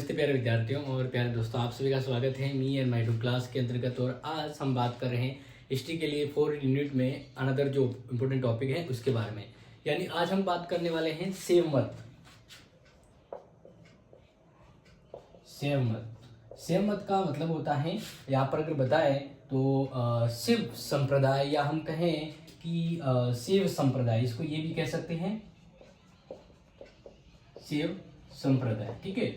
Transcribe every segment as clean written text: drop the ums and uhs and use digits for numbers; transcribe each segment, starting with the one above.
नमस्ते प्यारे विद्यार्थियों और प्यारे दोस्तों, आप सभी का स्वागत है me and my two class के अंतर्गत। और आज हम बात कर रहे हैं हिस्ट्री के लिए 4 यूनिट में अनदर जो इम्पोर्टेंट टॉपिक है उसके बारे में। यानी आज हम बात करने वाले हैं शैव मत। शैव मत का मतलब होता है, यहाँ पर अगर बताएं तो शिव संप्रदाय, या हम कहें कि शिव संप्रदाय, इसको ये भी कह सकते हैं शिव संप्रदाय। ठीक है,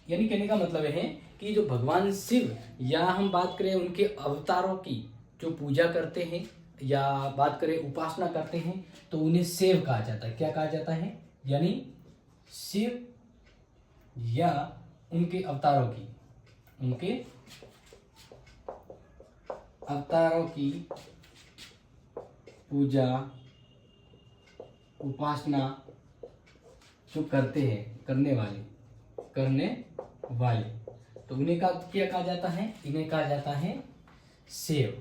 यानी कहने का मतलब है कि जो भगवान शिव, या हम बात करें उनके अवतारों की जो पूजा करते हैं या बात करें उपासना करते हैं, तो उन्हें शिव कहा जाता है। क्या कहा जाता है? यानी शिव या उनके अवतारों की पूजा उपासना जो करते हैं, करने वाले, तो उन्हें क्या कहा जाता है? इन्हें कहा जाता है शिव।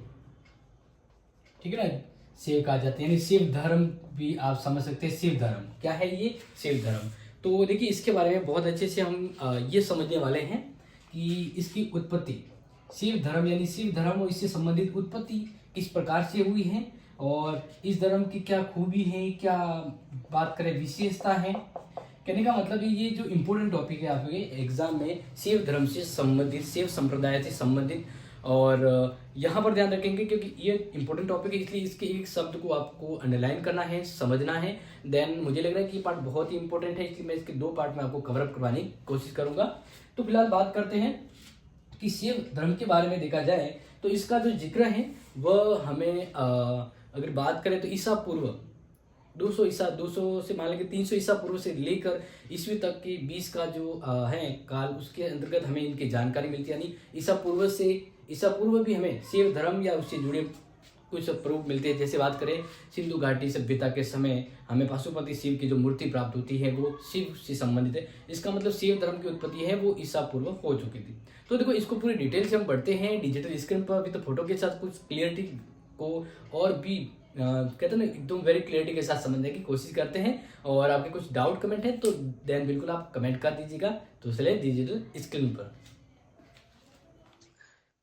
ठीक है ना, शिव कहा जाता है। यानी शिव धर्म भी आप समझ सकते हैं। शिव धर्म क्या है? ये शिव धर्म। तो देखिए, इसके बारे में बहुत अच्छे से हम ये समझने वाले हैं कि इसकी उत्पत्ति, शिव धर्म यानी शिव धर्म और इससे संबंधित उत्पत्ति किस प्रकार से हुई है, और इस धर्म की क्या खूबी है, क्या बात करें विशेषता है। कहने का मतलब ये जो इम्पोर्टेंट टॉपिक है आपके एग्जाम में, शिव धर्म से संबंधित, शिव संप्रदाय से संबंधित। और यहाँ पर ध्यान रखेंगे क्योंकि ये इम्पोर्टेंट टॉपिक है, इसलिए इसके एक शब्द को आपको अंडरलाइन करना है, समझना है। देन मुझे लग रहा है कि ये पार्ट बहुत ही इंपॉर्टेंट है, इसलिए मैं इसके 2 पार्ट में आपको कवर अप करवाने की कोशिश करूंगा। तो फिलहाल बात करते हैं कि शिव धर्म के बारे में देखा जाए तो इसका जो जिक्र है वह हमें अगर बात करें तो ईसा पूर्व 200 से मान लें 300 ईसा पूर्व से लेकर ईस्वी तक के 20 का जो है काल, उसके अंतर्गत हमें इनकी जानकारी मिलती है। यानी ईसा पूर्व भी हमें शिव धर्म या उससे जुड़े कुछ प्रूफ मिलते हैं। जैसे बात करें सिंधु घाटी सभ्यता के समय हमें पशुपति शिव की जो मूर्ति प्राप्त होती है वो शिव से संबंधित है। इसका मतलब शिव धर्म की उत्पत्ति है वो ईसा पूर्व हो चुकी थी। तो देखो, इसको पूरी डिटेल से हम बढ़ते हैं डिजिटल स्क्रीन पर। अभी तो फोटो के साथ कुछ क्लियरिटी को और भी कहते हैं ना, एकदम वेरी क्लियरिटी के साथ समझने की कोशिश करते हैं। और आपके कुछ डाउट कमेंट है तो देन बिल्कुल आप कमेंट कर दीजिएगा। तो चले डिजिटल स्क्रीन पर।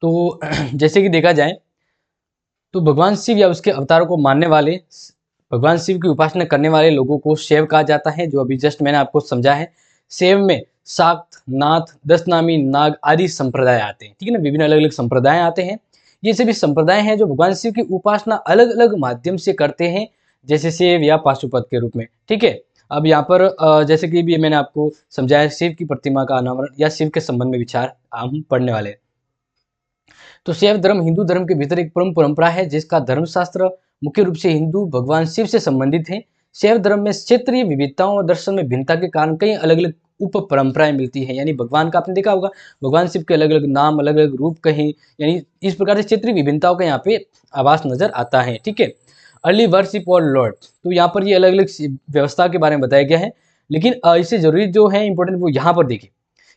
तो जैसे कि देखा जाए तो भगवान शिव या उसके अवतारों को मानने वाले, भगवान शिव की उपासना करने वाले लोगों को शैव कहा जाता है, जो अभी जस्ट मैंने आपको समझा है। शैव में शाक्त, नाथ, दशनामी, नाग आदि संप्रदाय आते हैं। ठीक है ना, विभिन्न अलग अलग संप्रदाय आते हैं। ये सभी संप्रदाय हैं जो भगवान शिव की उपासना अलग अलग माध्यम से करते हैं, जैसे शैव या पाशुपत के रूप में। ठीक है, अब यहाँ पर जैसे कि भी मैंने आपको समझाया, शिव की प्रतिमा का अनावरण या शिव के संबंध में विचार हम पढ़ने वाले हैं। तो शैव धर्म हिंदू धर्म के भीतर एक परम परंपरा है, जिसका धर्मशास्त्र मुख्य रूप से हिंदू भगवान शिव से संबंधित है। शैव धर्म में क्षेत्रीय विविधताओं और दर्शन में भिन्नता के कारण कई अलग अलग उप परंपराएं मिलती हैं। यानी भगवान का आपने देखा होगा, भगवान शिव के अलग अलग नाम, अलग अलग रूप कहीं, यानी इस प्रकार से क्षेत्रीय विभिन्नताओं का यहाँ पे आभास नजर आता है। ठीक है, अर्ली वर्शिप और लॉर्ड, तो यहाँ पर ये अलग अलग व्यवस्था के बारे में बताया गया है। लेकिन इससे जरूरी जो है इंपॉर्टेंट वो यहाँ पर देखिए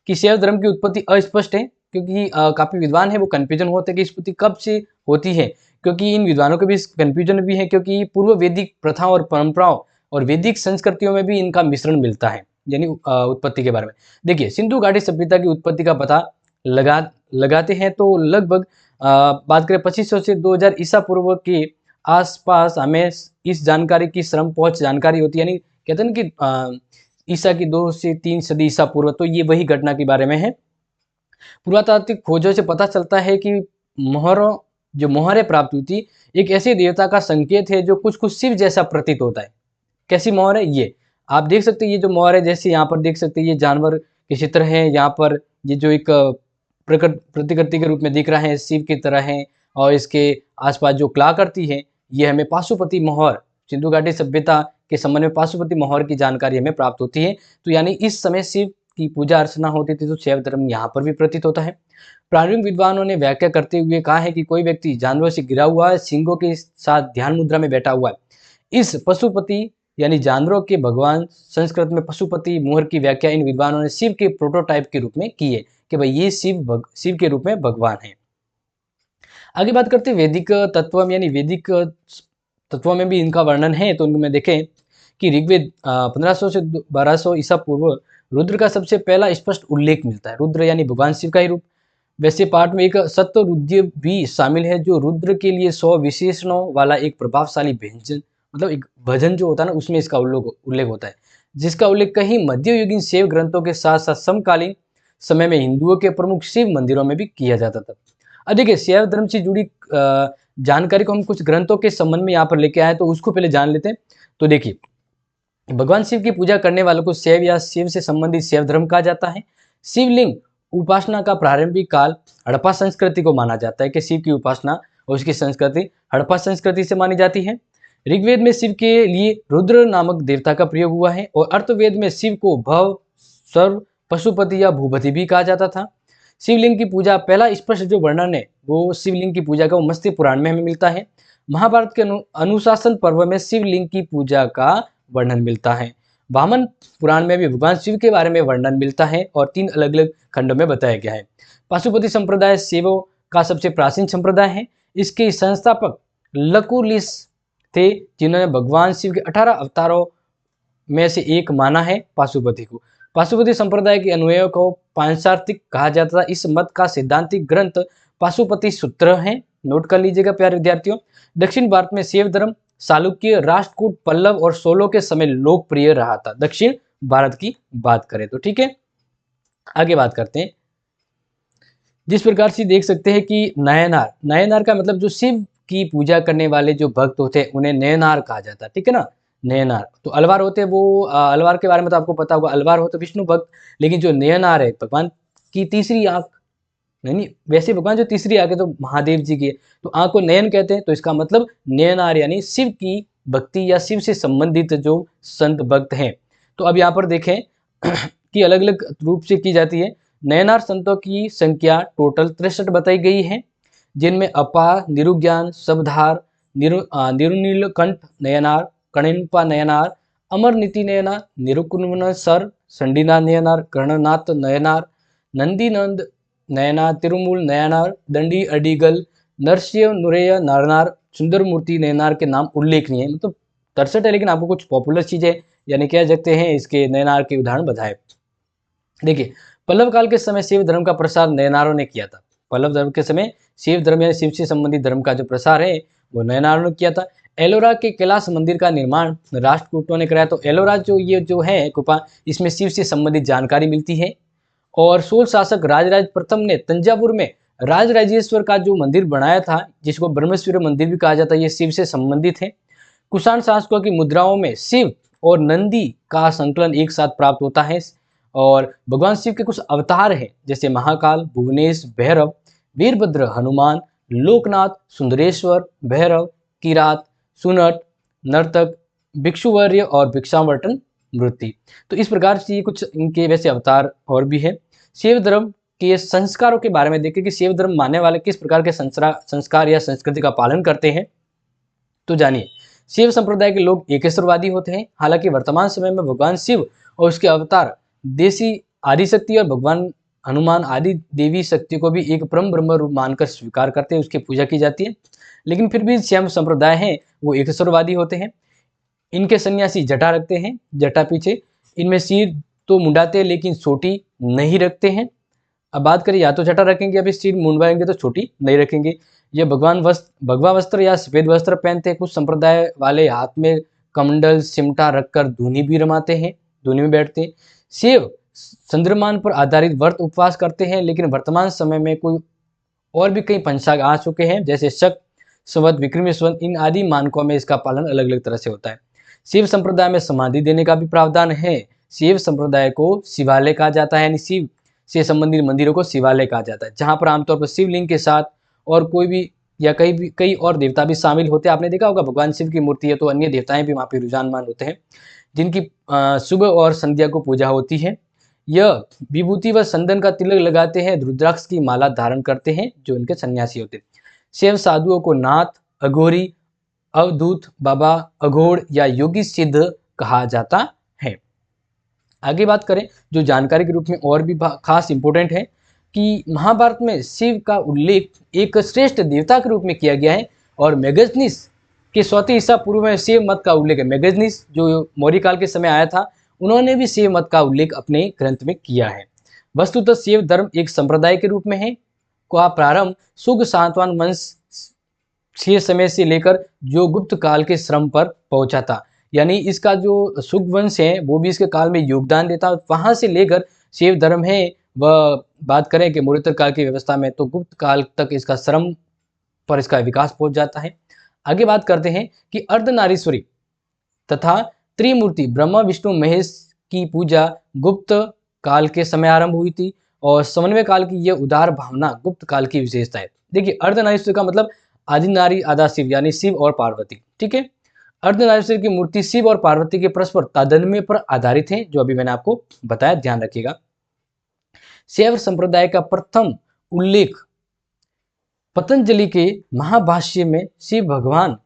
कि शैव धर्म की उत्पत्ति अस्पष्ट है, क्योंकि काफी विद्वान है वो कंफ्यूजन होते हैं कि उत्पत्ति कब से होती है। क्योंकि इन विद्वानों के भी कंफ्यूजन भी है, क्योंकि पूर्व वैदिक प्रथाओं और परंपराओं और वैदिक संस्कृतियों में भी इनका मिश्रण मिलता है। यानी उत्पत्ति के बारे में देखिए, सिंधु घाटी सभ्यता की उत्पत्ति का पता लगाते हैं तो लगभग बात करें 2500 से 2000 ईसा पूर्व के आसपास हमें इस जानकारी की श्रम पहुंच जानकारी होती है। यानी कहते हैं कि ईसा की 2 से 3 सदी ईसा पूर्व, तो ये वही घटना के बारे में है। पुरातात्विक खोजों से पता चलता है कि मोहरें प्राप्त हुई थी, एक ऐसे देवता का संकेत है जो कुछ कुछ शिव जैसा प्रतीत होता है। कैसी मोहर है? ये आप देख सकते हैं, ये जो मोहर है, जैसे यहाँ पर देख सकते हैं ये जानवर के चित्र है। यहाँ पर ये जो एक प्रतिकृति के रूप में दिख रहा है, शिव की तरह है, और इसके आसपास जो कलाकृति है ये हमें पाशुपति मोहर, सिंधु घाटी सभ्यता के संबंध में पाशुपति मोहर की जानकारी हमें प्राप्त होती है। तो यानी इस समय शिव की पूजा अर्चना होती थी, तो शैव धर्म यहाँ पर भी प्रतीत होता है। प्रारंभिक विद्वानों ने व्याख्या करते हुए कहा है कि कोई व्यक्ति जानवरों से घिरा हुआ है, सिंगों के साथ ध्यान मुद्रा में बैठा हुआ है। इस पशुपति यानी जानवरों के भगवान, संस्कृत में पशुपति मोहर की व्याख्या इन विद्वानों ने शिव के प्रोटोटाइप के रूप में की है कि भाई ये शिव के रूप में भगवान है। आगे बात करते हैं वैदिक तत्व, यानी वैदिक तत्वों में भी इनका वर्णन है। तो उनमें देखें कि ऋग्वेद 1500 से 1200 ईसा पूर्व रुद्र का सबसे पहला स्पष्ट उल्लेख मिलता है। रुद्र यानी भगवान शिव का ही रूप। वैसे पाठ में एक सत्य रुद्र भी शामिल है, जो रुद्र के लिए 100 विशेषणों वाला एक प्रभावशाली व्यंजन, मतलब एक भजन जो होता है ना, उसमें इसका उल्लेख होता है, जिसका उल्लेख कई मध्ययुगीन शैव ग्रंथों के साथ साथ समकालीन समय में हिंदुओं के प्रमुख शिव मंदिरों में भी किया जाता था। अब देखिए, शैव धर्म से जुड़ी जानकारी को हम कुछ ग्रंथों के संबंध में यहाँ पर लेके आए, तो उसको पहले जान लेते हैं। तो देखिए, भगवान शिव की पूजा करने वालों को शैव या शिव से संबंधित शैव धर्म कहा जाता है। शिवलिंग उपासना का प्रारंभिक काल हड़प्पा संस्कृति को माना जाता है कि शिव की उपासना और उसकी संस्कृति हड़प्पा संस्कृति से मानी जाती है। ऋग्वेद में शिव के लिए रुद्र नामक देवता का प्रयोग हुआ है और अर्थवेद में शिव को भव, सर्व, पशुपति या भूपति भी कहा जाता था। शिवलिंग की पूजा पहला स्पष्ट जो वर्णन है वो शिवलिंग की पूजा का मत्स्य पुराण में हमें मिलता है। महाभारत के अनुशासन पर्व में शिवलिंग की पूजा का वर्णन मिलता है। वामन पुराण में भी भगवान शिव के बारे में वर्णन मिलता है और 3 अलग अलग खंडों में बताया गया है। पाशुपति संप्रदाय शैवों का सबसे प्राचीन संप्रदाय है। इसके संस्थापक लकुलिस थे, जिन्होंने भगवान शिव के 18 अवतारों में से एक माना है पाशुपति को। पाशुपति संप्रदाय के अनुयायियों को पांचार्थिक कहा जाता था। इस मत का सिद्धांतिक ग्रंथ पाशुपति सूत्र है। नोट कर लीजिएगा प्यारे विद्यार्थियों। दक्षिण भारत में शैव धर्म चालुक्य, राष्ट्रकूट, पल्लव और सोलो के समय लोकप्रिय रहा था। दक्षिण भारत की बात करें तो, ठीक है। आगे बात करते हैं। जिस प्रकार से देख सकते हैं कि नयनार, नयनार का मतलब जो शिव की पूजा करने वाले जो भक्त होते हैं उन्हें नयनार कहा जाता है, ठीक है ना। नयनार तो अलवार होते हैं, वो अलवार के बारे में तो आपको पता होगा, अलवार होते विष्णु भक्त, लेकिन जो नयनार है भगवान की तीसरी आंख, नहीं वैसे भगवान जो तीसरी आंख है तो महादेव जी की है, तो आंख को नयन कहते हैं, तो इसका मतलब नयनार यानी शिव की भक्ति या शिव से संबंधित जो संत भक्त हैं। तो अब यहाँ पर देखें कि अलग अलग रूप से की जाती है। नयनार संतों की संख्या टोटल 63 बताई गई है, जिनमें अपा, निरुज्ञान, सबधार, निरुनीलकंठ नयनार, कणिनपा नयनार, अमरनीति नयनार, निरुकुंभन सर, संडीनाथ नयनार, कर्णनाथ नयनार, नंदीनंद नयनार, तिरुमूल नयनार, दंडी अडिगल, नरसिंह नुरैया नरनार, सुंदर मूर्ति नयनार के नाम उल्लेखनीय है। मतलब 63 है, लेकिन आपको कुछ पॉपुलर चीजें यानी कह सकते हैं इसके नयनार के उदाहरण बताए। देखिए, पल्लव काल के समय शिव धर्म का प्रसार नयनारों ने किया था। पल्लव धर्म के समय शिव धर्म यानी शिव से संबंधित धर्म का जो प्रसार है वो नयनारों ने किया था। एलोरा के कैलाश मंदिर का निर्माण राष्ट्रकूटों ने कराया। तो एलोरा ये जो है गुफा, इसमें शिव से संबंधित जानकारी मिलती है। और सोल शासक राजराज प्रथम ने तंजावुर में राजराजेश्वर का जो मंदिर बनाया था, जिसको ब्रह्मेश्वर मंदिर भी कहा जाता है, ये शिव से संबंधित है। कुषाण शासकों की मुद्राओं में शिव और नंदी का संकलन एक साथ प्राप्त होता है। और भगवान शिव के कुछ अवतार हैं, जैसे महाकाल, भुवनेश, भैरव, वीरभद्र, हनुमान, लोकनाथ, सुंदरेश्वर, भैरव, किरात, सुनट, नर्तक, भिक्षुवर्य और भिक्षावर्तन वृत्ति। तो इस प्रकार से कुछ इनके वैसे अवतार और भी है। शैव धर्म के संस्कारों के बारे में देखें कि शैव धर्म मानने वाले किस प्रकार के संस्कार या संस्कृति का पालन करते हैं, तो जानिए। शैव संप्रदाय के लोग एकेश्वरवादी होते हैं। हालांकि वर्तमान समय में भगवान शिव और उसके अवतार देसी आदिशक्ति और भगवान हनुमान आदि देवी शक्ति को भी एक परम ब्रह्म रूप मानकर स्वीकार करते हैं, उसकी पूजा की जाती है। लेकिन फिर भी शैव संप्रदाय है वो एकेश्वरवादी होते हैं। इनके सन्यासी जटा रखते हैं, जटा पीछे। इनमें सिर तो मुंडाते हैं लेकिन चोटी नहीं रखते हैं। अब बात करें, या तो जटा रखेंगे या फिर सिर मुंडवाएंगे तो चोटी नहीं रखेंगे। ये भगवा वस्त्र या सफेद वस्त्र पहनते हैं। कुछ संप्रदाय वाले हाथ में कमंडल सिमटा रखकर धुनी भी रमाते हैं, धुनी में बैठते हैं। शिव चंद्रमान पर आधारित व्रत उपवास करते हैं, लेकिन वर्तमान समय में कोई और भी कई पंचांग आ चुके हैं, जैसे शक, संवत, विक्रमी संवत, इन आदि मानकों में इसका पालन अलग अलग तरह से होता है। शिव संप्रदाय में समाधि देने का भी प्रावधान है। शिव संप्रदाय को शिवालय कहा जाता है, यानी शिव से संबंधित मंदिरों को शिवालय कहा जाता है, जहां पर आमतौर पर शिवलिंग के साथ और कोई भी या कई और देवता भी शामिल होते हैं। आपने देखा होगा भगवान शिव की मूर्ति है तो अन्य देवताएं भी वहां पर रुझानमान होते हैं, जिनकी सुबह और संध्या को पूजा होती है। यह विभूति व संदन का तिलक लगाते हैं, रुद्राक्ष की माला धारण करते हैं, जो इनके सन्यासी होते हैं। शैव साधुओं को नाथ, अघोरी, अवधूत, बाबा, अघोड़ या योगी सिद्ध कहा जाता है। आगे बात करें, जो जानकारी के रूप में और भी खास इंपॉर्टेंट है कि महाभारत में शिव का उल्लेख एक श्रेष्ठ देवता के रूप में किया गया है। और मेगजनीस के 100 ईसा पूर्व में शिव मत का उल्लेख है। मेगजनीस जो मौर्य काल के समय आया था, उन्होंने भी शैव मत का उल्लेख अपने ग्रंथ में किया है। वस्तुतः शैव धर्म एक संप्रदाय के रूप में है का प्रारंभ शुग सातवाहन वंश के समय से लेकर जो गुप्त काल के श्रम पर पहुंचा था, यानी इसका जो शुग वंश है वो भी इसके काल में योगदान देता, वहां से लेकर शैव धर्म है वह बात करें कि मौर्योत्तर काल की व्यवस्था में तो गुप्त काल तक इसका श्रम पर इसका विकास पहुंच जाता है। आगे बात करते हैं कि अर्धनारीश्वरी तथा त्रिमूर्ति ब्रह्मा विष्णु महेश की पूजा गुप्त काल के समय आरंभ हुई थी और समन्वय काल की यह उदार भावना गुप्त काल की विशेषता है। देखिए अर्धनारीश्वरी का मतलब आदि नारी आधा शिव, यानी शिव और पार्वती। ठीक है, अर्धनारीश्वरी की मूर्ति शिव और पार्वती के परस्पर तादात्म्य पर आधारित है, जो अभी मैंने आपको बताया, ध्यान रखिएगा। शैव संप्रदाय का प्रथम उल्लेख पतंजलि के महाभाष्य में शिव भगवान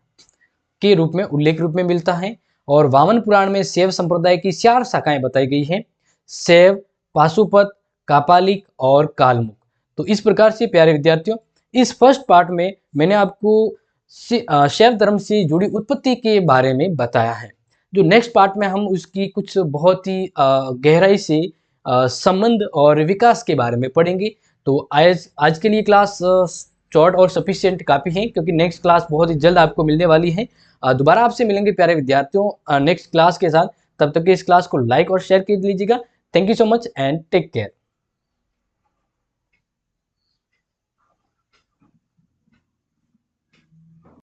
के रूप में उल्लेख रूप में मिलता है और वामन पुराण में शैव संप्रदाय की 4 शाखाएं बताई गई हैं, शैव, पाशुपत, कापालिक और कालमुख। तो इस प्रकार से प्यारे विद्यार्थियों, इस फर्स्ट पार्ट में मैंने आपको शैव धर्म से जुड़ी उत्पत्ति के बारे में बताया है। जो नेक्स्ट पार्ट में हम उसकी कुछ बहुत ही गहराई से संबंध और विकास के बारे में पढ़ेंगे। तो आज के लिए क्लास शॉर्ट और सफिशिएंट काफ़ी है, क्योंकि नेक्स्ट क्लास बहुत ही जल्द आपको मिलने वाली है। दोबारा आपसे मिलेंगे प्यारे विद्यार्थियों नेक्स्ट क्लास के साथ। तब तक के इस क्लास को लाइक और शेयर कर लीजिएगा। Thank you so much and take care.